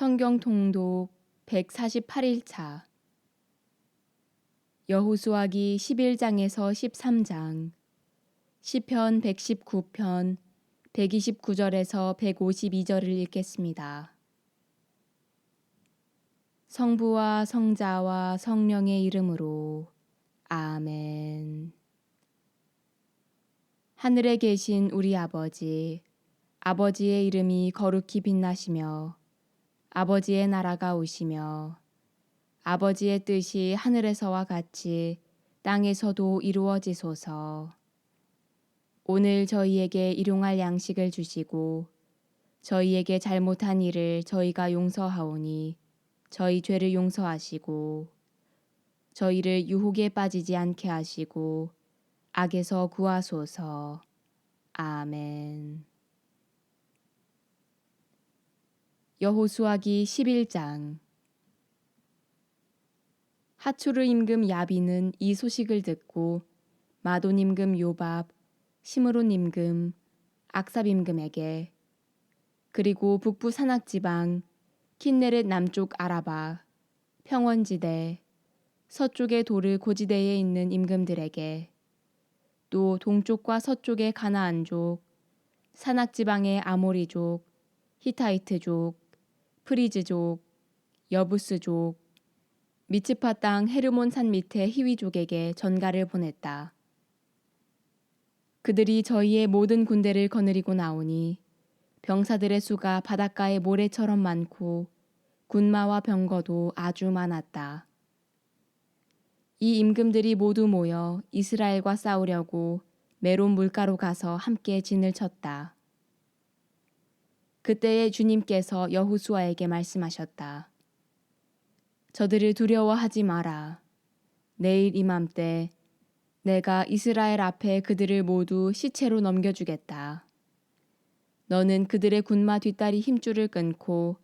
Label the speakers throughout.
Speaker 1: 성경 통독 148일차 여호수아기 11장에서 13장 시편 119편 129절에서 152절을 읽겠습니다. 성부와 성자와 성령의 이름으로 아멘. 하늘에 계신 우리 아버지, 아버지의 이름이 거룩히 빛나시며 아버지의 나라가 오시며 아버지의 뜻이 하늘에서와 같이 땅에서도 이루어지소서. 오늘 저희에게 일용할 양식을 주시고 저희에게 잘못한 일을 저희가 용서하오니 저희 죄를 용서하시고 저희를 유혹에 빠지지 않게 하시고 악에서 구하소서. 아멘. 여호수아기 11장 하추르 임금 야비는 이 소식을 듣고 마돈 임금 요밥, 시므론 임금, 악삽 임금에게 그리고 북부 산악 지방 킨네렛 남쪽 아라바, 평원지대, 서쪽의 도르 고지대에 있는 임금들에게 또 동쪽과 서쪽의 가나안족, 산악 지방의 아모리족, 히타이트족, 프리즈족, 여부스족, 미츠파 땅 헤르몬 산 밑의 히위족에게 전가를 보냈다. 그들이 저희의 모든 군대를 거느리고 나오니 병사들의 수가 바닷가의 모래처럼 많고 군마와 병거도 아주 많았다. 이 임금들이 모두 모여 이스라엘과 싸우려고 메론 물가로 가서 함께 진을 쳤다. 그때에 주님께서 여호수아에게 말씀하셨다. 저들을 두려워하지 마라. 내일 이맘때 내가 이스라엘 앞에 그들을 모두 시체로 넘겨주겠다. 너는 그들의 군마 뒷다리 힘줄을 끊고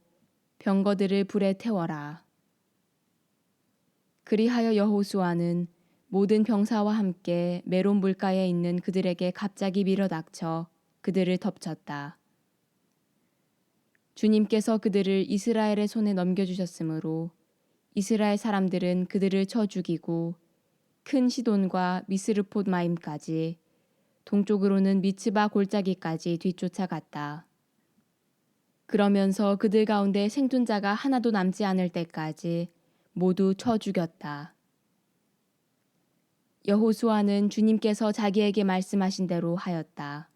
Speaker 1: 병거들을 불에 태워라. 그리하여 여호수아는 모든 병사와 함께 메론 물가에 있는 그들에게 갑자기 밀어닥쳐 그들을 덮쳤다. 주님께서 그들을 이스라엘의 손에 넘겨주셨으므로 이스라엘 사람들은 그들을 쳐 죽이고 큰 시돈과 미스르폿 마임까지 동쪽으로는 미츠바 골짜기까지 뒤쫓아갔다. 그러면서 그들 가운데 생존자가 하나도 남지 않을 때까지 모두 쳐 죽였다. 여호수아는 주님께서 자기에게 말씀하신 대로 하였다.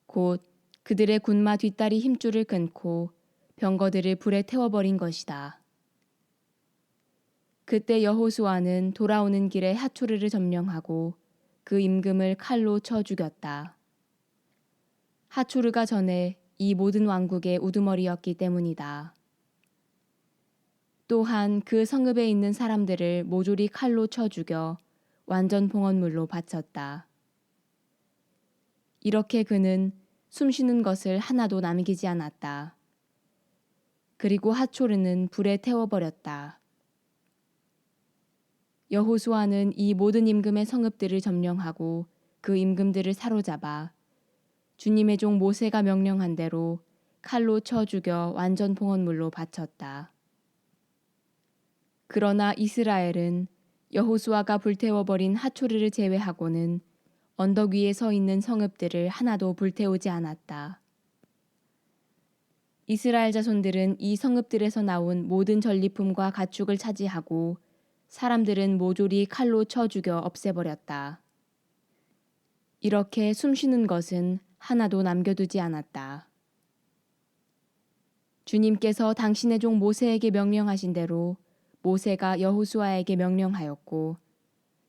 Speaker 1: 곧 그들의 군마 뒷다리 힘줄을 끊고 병거들을 불에 태워버린 것이다. 그때 여호수아는 돌아오는 길에 하초르를 점령하고 그 임금을 칼로 쳐 죽였다. 하초르가 전에 이 모든 왕국의 우두머리였기 때문이다. 또한 그 성읍에 있는 사람들을 모조리 칼로 쳐 죽여 완전 봉헌물로 바쳤다. 이렇게 그는 숨쉬는 것을 하나도 남기지 않았다. 그리고 하초르는 불에 태워버렸다. 여호수아는 이 모든 임금의 성읍들을 점령하고 그 임금들을 사로잡아 주님의 종 모세가 명령한 대로 칼로 쳐 죽여 완전 봉헌물로 바쳤다. 그러나 이스라엘은 여호수아가 불태워버린 하초르를 제외하고는 언덕 위에 서 있는 성읍들을 하나도 불태우지 않았다. 이스라엘 자손들은 이 성읍들에서 나온 모든 전리품과 가축을 차지하고 사람들은 모조리 칼로 쳐 죽여 없애버렸다. 이렇게 숨쉬는 것은 하나도 남겨두지 않았다. 주님께서 당신의 종 모세에게 명령하신 대로 모세가 여호수아에게 명령하였고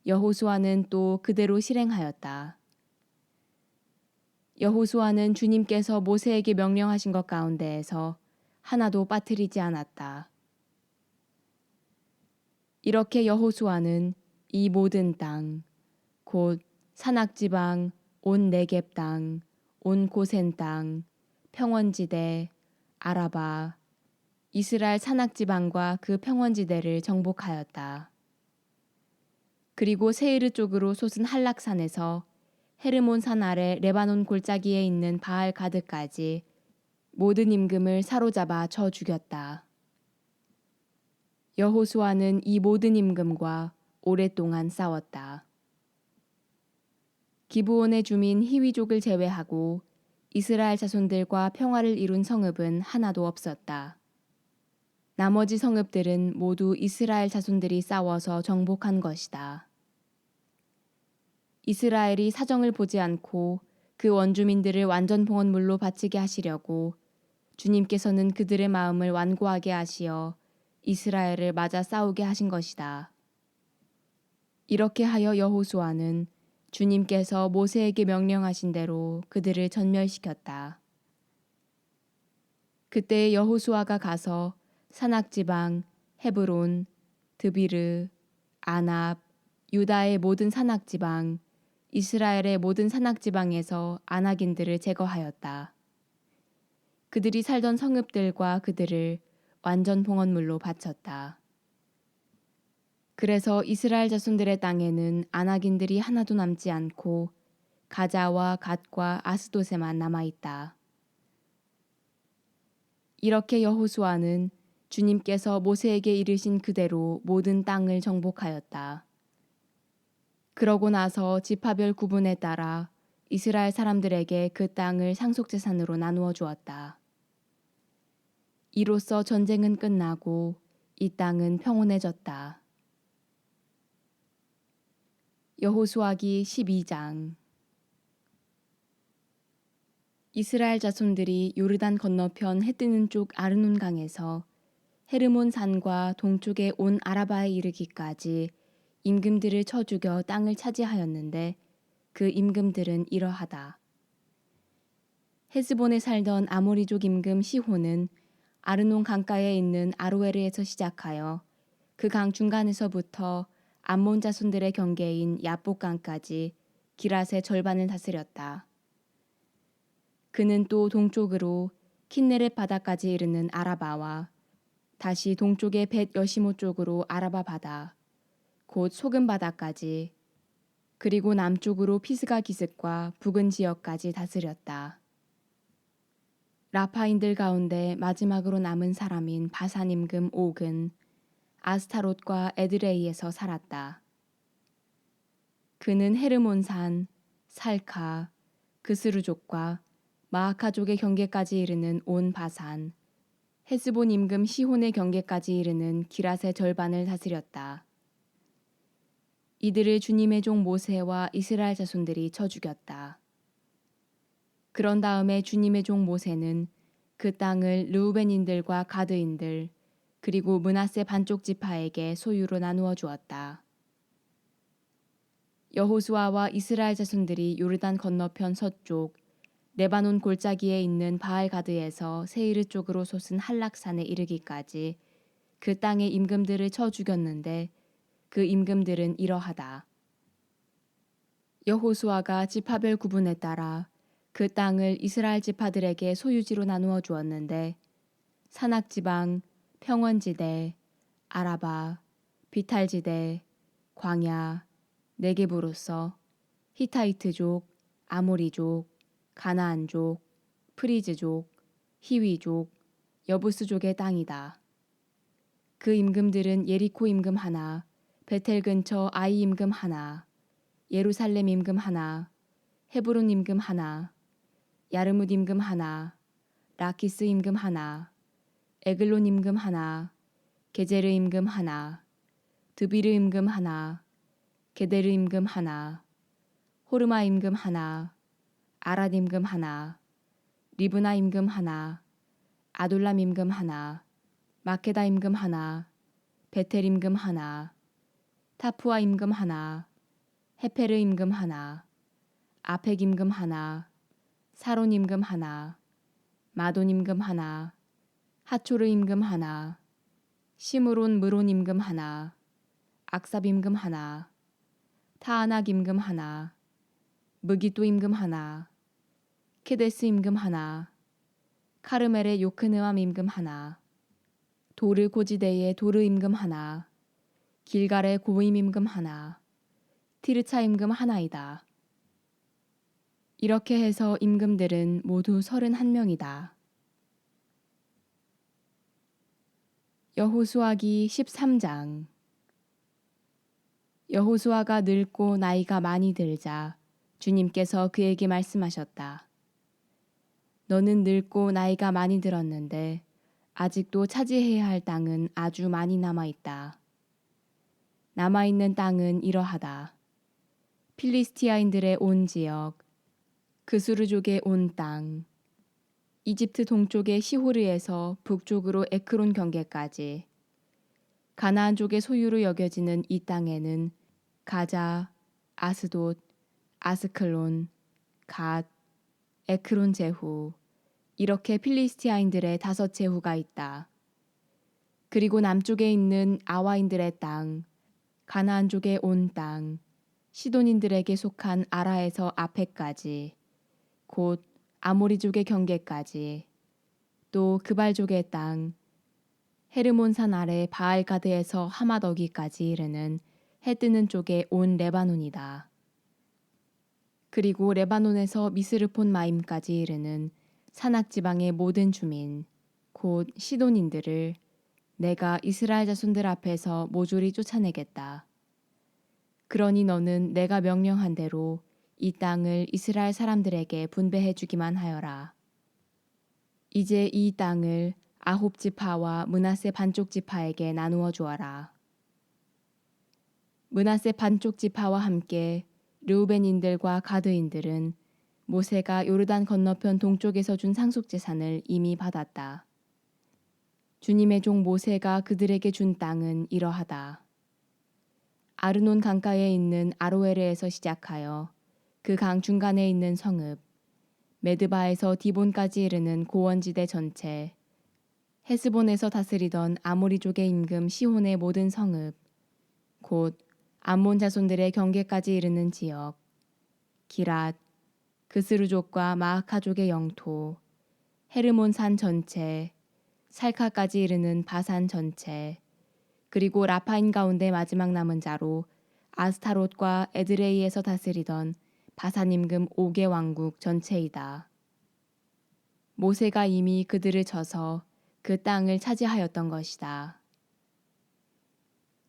Speaker 1: 여호수아는 또 그대로 실행하였다. 여호수아는 주님께서 모세에게 명령하신 것 가운데에서 하나도 빠뜨리지 않았다. 이렇게 여호수아는 이 모든 땅, 곧 산악지방, 온 네겝 땅, 온 고센 땅, 평원지대, 아라바, 이스라엘 산악지방과 그 평원지대를 정복하였다. 그리고 세이르 쪽으로 솟은 한락산에서 헤르몬 산 아래 레바논 골짜기에 있는 바알 가드까지 모든 임금을 사로잡아 쳐 죽였다. 여호수아는 이 모든 임금과 오랫동안 싸웠다. 기브온의 주민 히위족을 제외하고 이스라엘 자손들과 평화를 이룬 성읍은 하나도 없었다. 나머지 성읍들은 모두 이스라엘 자손들이 싸워서 정복한 것이다. 이스라엘이 사정을 보지 않고 그 원주민들을 완전 봉헌물로 바치게 하시려고 주님께서는 그들의 마음을 완고하게 하시어 이스라엘을 맞아 싸우게 하신 것이다. 이렇게 하여 여호수아는 주님께서 모세에게 명령하신 대로 그들을 전멸시켰다. 그때 여호수아가 가서 산악지방 헤브론, 드비르, 아납, 유다의 모든 산악지방, 이스라엘의 모든 산악지방에서 아낙인들을 제거하였다. 그들이 살던 성읍들과 그들을 완전 봉헌물로 바쳤다. 그래서 이스라엘 자손들의 땅에는 아낙인들이 하나도 남지 않고 가자와 갓과 아스도세만 남아있다. 이렇게 여호수아는 주님께서 모세에게 이르신 그대로 모든 땅을 정복하였다. 그러고 나서 지파별 구분에 따라 이스라엘 사람들에게 그 땅을 상속재산으로 나누어 주었다. 이로써 전쟁은 끝나고 이 땅은 평온해졌다. 여호수아기 12장. 이스라엘 자손들이 요르단 건너편 해 뜨는 쪽 아르논 강에서 헤르몬 산과 동쪽의 온 아라바에 이르기까지 임금들을 쳐 죽여 땅을 차지하였는데 그 임금들은 이러하다. 헤스본에 살던 아모리족 임금 시혼은 아르논 강가에 있는 아로에르에서 시작하여 그 강 중간에서부터 암몬 자손들의 경계인 야복강까지 기랏의 절반을 다스렸다. 그는 또 동쪽으로 킨네렛 바다까지 이르는 아라바와 다시 동쪽의 벳 여시모 쪽으로 아라바 바다, 곧 소금 바다까지, 그리고 남쪽으로 피스가 기슭과 북은 지역까지 다스렸다. 라파인들 가운데 마지막으로 남은 사람인 바산 임금 옥은 아스타롯과 에드레이에서 살았다. 그는 헤르몬산, 살카, 그스루족과 마아카족의 경계까지 이르는 온 바산, 헤스본 임금 시혼의 경계까지 이르는 기랏의 절반을 다스렸다. 이들을 주님의 종 모세와 이스라엘 자손들이 쳐 죽였다. 그런 다음에 주님의 종 모세는 그 땅을 르우벤인들과 가드인들 그리고 므낫세 반쪽 지파에게 소유로 나누어 주었다. 여호수아와 이스라엘 자손들이 요르단 건너편 서쪽 레바논 골짜기에 있는 바알가드에서 세이르 쪽으로 솟은 한락산에 이르기까지 그 땅의 임금들을 쳐 죽였는데 그 임금들은 이러하다. 여호수아가 지파별 구분에 따라 그 땅을 이스라엘 지파들에게 소유지로 나누어 주었는데 산악지방, 평원지대, 아라바, 비탈지대, 광야, 네게부로서 히타이트족, 아모리족, 가나안족, 프리즈족, 히위족, 여부스족의 땅이다. 그 임금들은 예리코 임금 하나, 베텔 근처 아이 임금 하나, 예루살렘 임금 하나, 헤브론 임금 하나, 야르뭇 임금 하나, 라키스 임금 하나, 에글론 임금 하나, 게제르 임금 하나, 드비르 임금 하나, 게데르 임금 하나, 호르마 임금 하나, 아랏 임금 하나, 리브나 임금 하나, 아둘람 임금 하나, 마케다 임금 하나, 베텔 임금 하나, 타푸아 임금 하나, 헤페르 임금 하나, 아펙 임금 하나, 사론 임금 하나, 마돈 임금 하나, 하초르 임금 하나, 시므론 무론 임금 하나, 악삽 임금 하나, 타아낙 임금 하나, 무기또 임금 하나, 케데스 임금 하나, 카르멜의 요크느암 임금 하나, 도르 고지대의 도르 임금 하나, 길갈의 고임 임금 하나, 티르차 임금 하나이다. 이렇게 해서 임금들은 모두 31명이다. 여호수아기 13장. 여호수아가 늙고 나이가 많이 들자 주님께서 그에게 말씀하셨다. 너는 늙고 나이가 많이 들었는데 아직도 차지해야 할 땅은 아주 많이 남아있다. 남아있는 땅은 이러하다. 필리스티아인들의 온 지역, 그수르족의 온 땅, 이집트 동쪽의 시호르에서 북쪽으로 에크론 경계까지, 가나안족의 소유로 여겨지는 이 땅에는 가자, 아스돗, 아스클론, 갓, 에크론 제후, 이렇게 필리스티아인들의 5 제후가 있다. 그리고 남쪽에 있는 아와인들의 땅, 가나안족의 온 땅, 시돈인들에게 속한 아라에서 아펙까지, 곧 아모리족의 경계까지, 또 그발족의 땅, 헤르몬산 아래 바알가드에서 하맛어기까지 이르는 해 뜨는 쪽의 온 레바논이다. 그리고 레바논에서 미스르폰 마임까지 이르는 산악지방의 모든 주민, 곧 시돈인들을 내가 이스라엘 자손들 앞에서 모조리 쫓아내겠다. 그러니 너는 내가 명령한 대로 이 땅을 이스라엘 사람들에게 분배해 주기만 하여라. 이제 이 땅을 아홉 지파와 므낫세 반쪽 지파에게 나누어 주어라. 므낫세 반쪽 지파와 함께 르우벤인들과 가드인들은 모세가 요르단 건너편 동쪽에서 준 상속재산을 이미 받았다. 주님의 종 모세가 그들에게 준 땅은 이러하다. 아르논 강가에 있는 아로에르에서 시작하여 그 강 중간에 있는 성읍, 메드바에서 디본까지 이르는 고원지대 전체, 헤스본에서 다스리던 아모리족의 임금 시혼의 모든 성읍, 곧 암몬 자손들의 경계까지 이르는 지역, 기랏, 그스루족과 마아카족의 영토, 헤르몬 산 전체, 살카까지 이르는 바산 전체, 그리고 라파인 가운데 마지막 남은 자로 아스타롯과 에드레이에서 다스리던 바산 임금 옥의 왕국 전체이다. 모세가 이미 그들을 쳐서 그 땅을 차지하였던 것이다.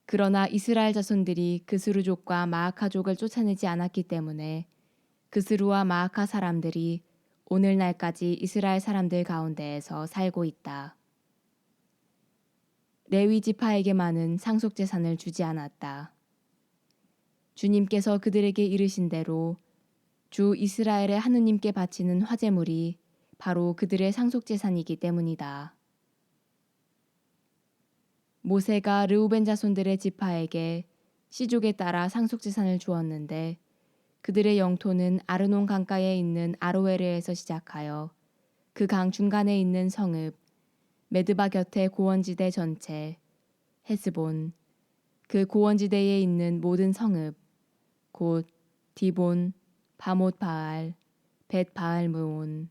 Speaker 1: 그러나 이스라엘 자손들이 그스루족과 마아카족을 쫓아내지 않았기 때문에 그스루와 마아카 사람들이 오늘날까지 이스라엘 사람들 가운데에서 살고 있다. 레위 지파에게만은 상속재산을 주지 않았다. 주님께서 그들에게 이르신 대로 주 이스라엘의 하느님께 바치는 화제물이 바로 그들의 상속재산이기 때문이다. 모세가 르우벤 자손들의 지파에게 시족에 따라 상속재산을 주었는데 그들의 영토는 아르논 강가에 있는 아로에르에서 시작하여 그 강 중간에 있는 성읍, 메드바 곁의 고원지대 전체, 헤스본, 그 고원지대에 있는 모든 성읍, 곧 디본, 바못 바알, 벳 바알 무온,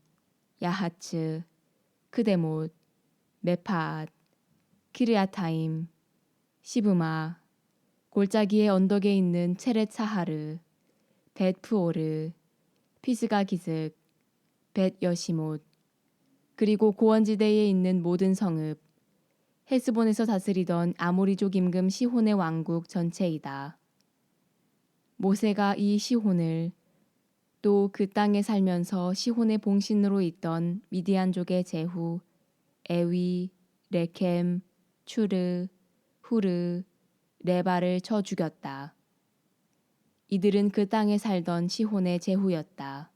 Speaker 1: 야하츠, 크데못, 메파앗, 키르야타임, 시브마, 골짜기의 언덕에 있는 체렛 사하르, 벳 푸오르, 피스가 기슭, 벳 여시못, 그리고 고원지대에 있는 모든 성읍, 헤스본에서 다스리던 아모리족 임금 시혼의 왕국 전체이다. 모세가 이 시혼을 또 그 땅에 살면서 시혼의 봉신으로 있던 미디안족의 제후, 에위, 레켐, 추르, 후르, 레바를 쳐 죽였다. 이들은 그 땅에 살던 시혼의 제후였다.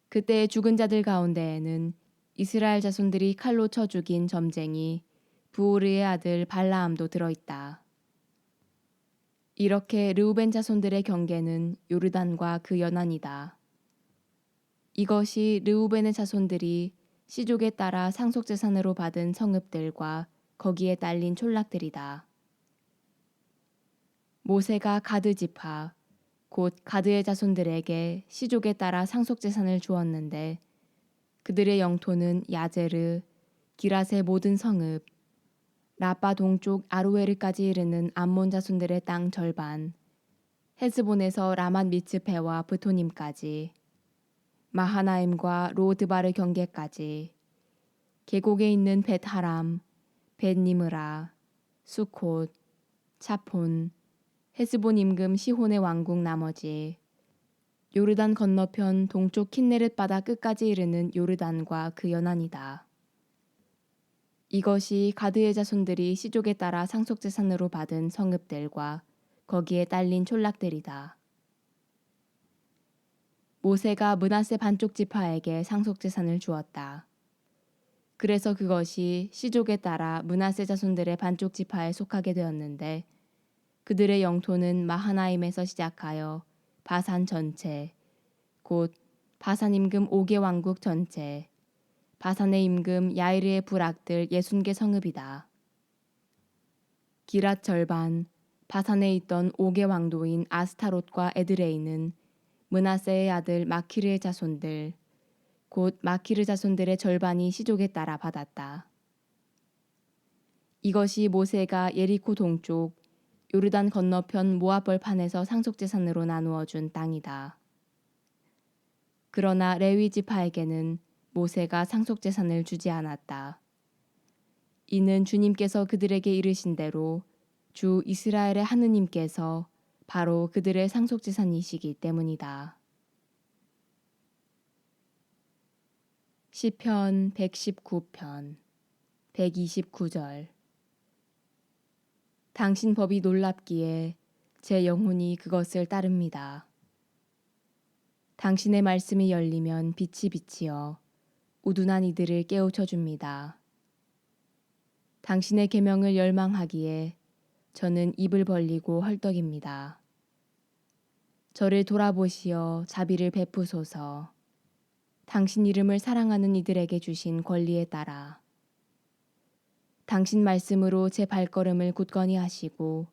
Speaker 1: 그때의 죽은 자들 가운데에는 이스라엘 자손들이 칼로 쳐 죽인 점쟁이 부오르의 아들 발라암도 들어있다. 이렇게 르우벤 자손들의 경계는 요르단과 그 연안이다. 이것이 르우벤의 자손들이 시족에 따라 상속재산으로 받은 성읍들과 거기에 딸린 촌락들이다. 모세가 가드 지파, 곧 가드의 자손들에게 시족에 따라 상속재산을 주었는데 그들의 영토는 야제르, 기랏의 모든 성읍, 라빠 동쪽 아로에르까지 이르는 암몬 자손들의 땅 절반, 헤스본에서 라맛 미츠페와 브토님까지, 마하나임과 로드바르 경계까지, 계곡에 있는 벳하람, 벳니므라, 수콧, 차폰, 헤스본 임금 시혼의 왕국 나머지, 요르단 건너편 동쪽 킨네렛 바다 끝까지 이르는 요르단과 그 연안이다. 이것이 가드의 자손들이 시족에 따라 상속재산으로 받은 성읍들과 거기에 딸린 촌락들이다. 모세가 므낫세 반쪽 지파에게 상속재산을 주었다. 그래서 그것이 시족에 따라 므낫세 자손들의 반쪽 지파에 속하게 되었는데 그들의 영토는 마하나임에서 시작하여 바산 전체, 곧 바산 임금 5개 왕국 전체, 바산의 임금 야이르의 부락들 60개 성읍이다. 기랏 절반, 바산에 있던 5개 왕도인 아스타롯과 에드레이는 므낫세의 아들 마키르의 자손들, 곧 마키르 자손들의 절반이 시족에 따라 받았다. 이것이 모세가 예리코 동쪽 요르단 건너편 모압 벌판에서 상속재산으로 나누어 준 땅이다. 그러나 레위 지파에게는 모세가 상속재산을 주지 않았다. 이는 주님께서 그들에게 이르신 대로 주 이스라엘의 하느님께서 바로 그들의 상속재산이시기 때문이다. 시편 119편 129절. 당신 법이 놀랍기에 제 영혼이 그것을 따릅니다. 당신의 말씀이 열리면 빛이 비치어 우둔한 이들을 깨우쳐 줍니다. 당신의 계명을 열망하기에 저는 입을 벌리고 헐떡입니다. 저를 돌아보시어 자비를 베푸소서. 당신 이름을 사랑하는 이들에게 주신 권리에 따라 당신 말씀으로 제 발걸음을 굳건히 하시고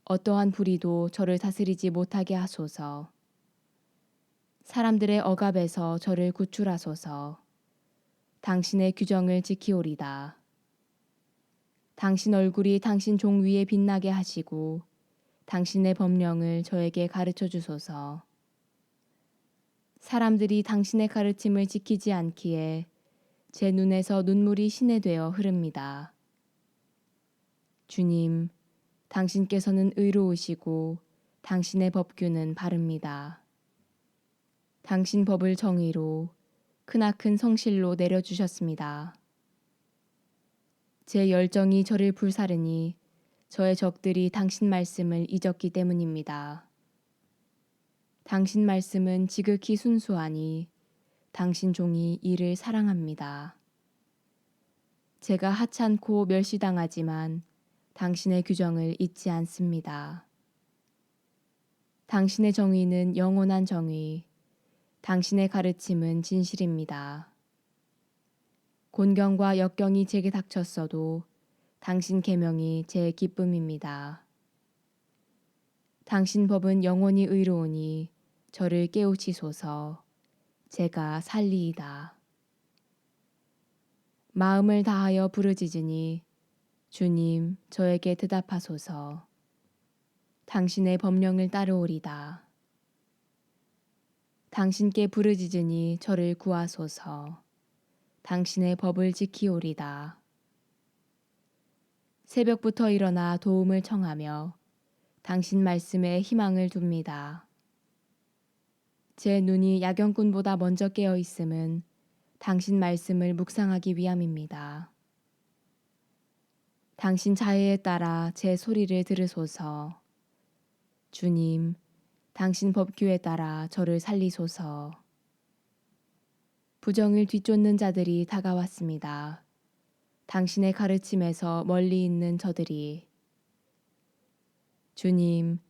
Speaker 1: 어떠한 불의도 저를 다스리지 못하게 하소서. 사람들의 억압에서 저를 구출하소서. 당신의 규정을 지키오리다. 당신 얼굴이 당신 종 위에 빛나게 하시고 당신의 법령을 저에게 가르쳐 주소서. 사람들이 당신의 가르침을 지키지 않기에 제 눈에서 눈물이 신에 되어 흐릅니다. 주님, 당신께서는 의로우시고 당신의 법규는 바릅니다. 당신 법을 정의로 크나큰 성실로 내려주셨습니다. 제 열정이 저를 불사르니 저의 적들이 당신 말씀을 잊었기 때문입니다. 당신 말씀은 지극히 순수하니 당신 종이 이를 사랑합니다. 제가 하찮고 멸시당하지만 당신의 규정을 잊지 않습니다. 당신의 정의는 영원한 정의, 당신의 가르침은 진실입니다. 곤경과 역경이 제게 닥쳤어도 당신 계명이 제 기쁨입니다. 당신 법은 영원히 의로우니 저를 깨우치소서. 제가 살리이다. 마음을 다하여 부르짖으니 주님 저에게 대답하소서. 당신의 법령을 따르오리다. 당신께 부르짖으니 저를 구하소서. 당신의 법을 지키오리다. 새벽부터 일어나 도움을 청하며 당신 말씀에 희망을 둡니다. 제 눈이 야경꾼보다 먼저 깨어 있음은 당신 말씀을 묵상하기 위함입니다. 당신 자애에 따라 제 소리를 들으소서. 주님, 당신 법규에 따라 저를 살리소서. 부정을 뒤쫓는 자들이 다가왔습니다. 당신의 가르침에서 멀리 있는 저들이. 주님,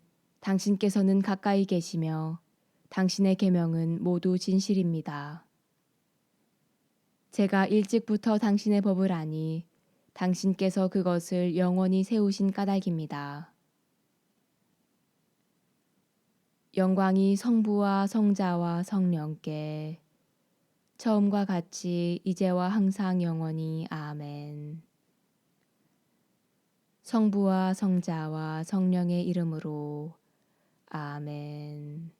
Speaker 1: 당신께서는 가까이 계시며 당신의 계명은 모두 진실입니다. 제가 일찍부터 당신의 법을 아니 당신께서 그것을 영원히 세우신 까닭입니다. 영광이 성부와 성자와 성령께 처음과 같이 이제와 항상 영원히 아멘. 성부와 성자와 성령의 이름으로 아멘.